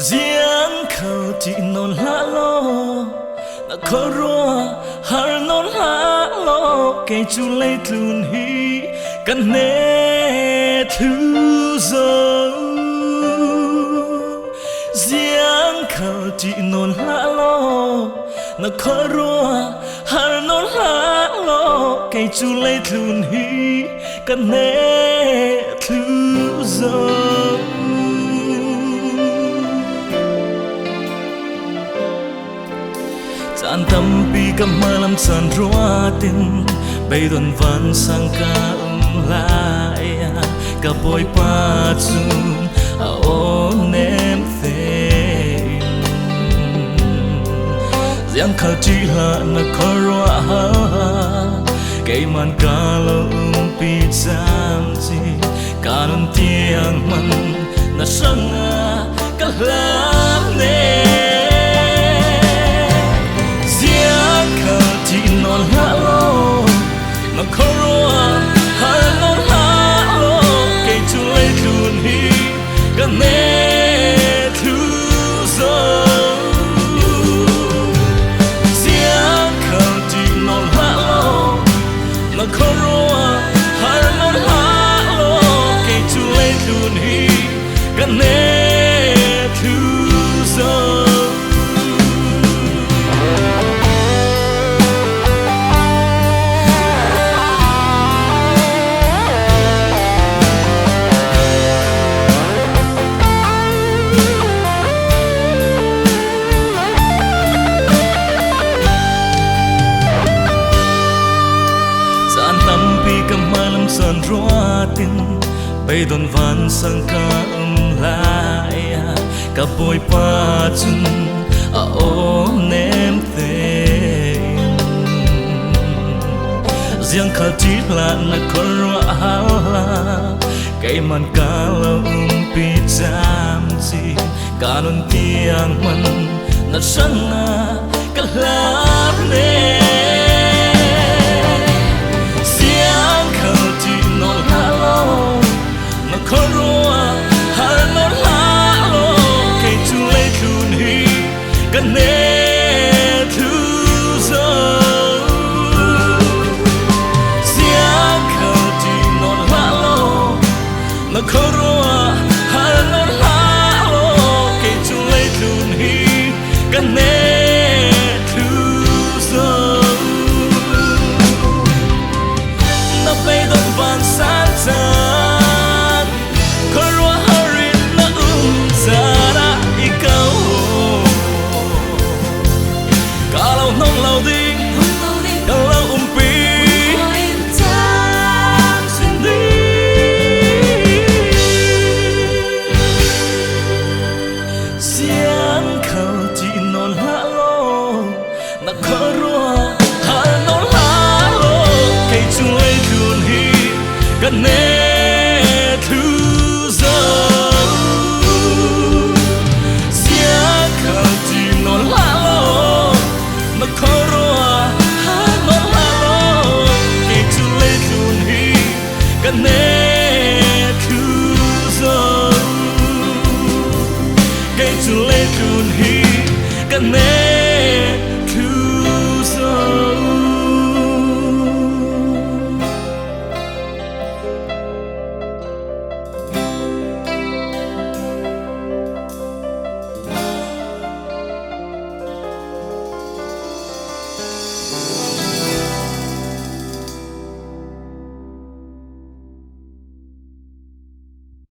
riêng khâu chỉ non lá lo na khâu roa har non lá lo cái chú lấy thun hi căn nè thứ giờ riêng khâu chỉ non lá lo na khâu roa har non lá lo cái chú lấy thun hi căn nè thứ giờ An tâm bi cầm malam san ruatin Beidon van sang ka lại Ka boy pa chung a onem them Giang khal chi la na korwa ha Kay man ka lo pi jam chi Ka non tiang man na sanga ka lam ne non la lo na khoroa har non la lo cái chú lấy thun hi gần nè thứ giờ riêng khâu chỉ non la lo na khoroa har non la lo cái chú lấy thun hi gần nè thứ giờ san ruatin Beidon van sang ka lại Ka boy pa chun a onem them Riêng khal chi la na korwa hala Kay man ka lo pi jam chi Ka non tiang man na sanga ka lap ne gần nè thứ giờ riêng khâu chỉ non lá lo na khoroa har non lá lo cái chú lấy thun hi gần nè thứ giờ na bay đông vàng sáng sáng khoroa harin na zara ikau nong lau ding kalau umpi siang khâu chỉ non lá lo na khoroa har non lá lo cái chú lấy thun hi gần nè thứ giờ siang khâu chỉ non lá lo na khoroa har non la lo cái chú lấy thun hi gần nè thứ giờ cái chú lấy thun hi gần nè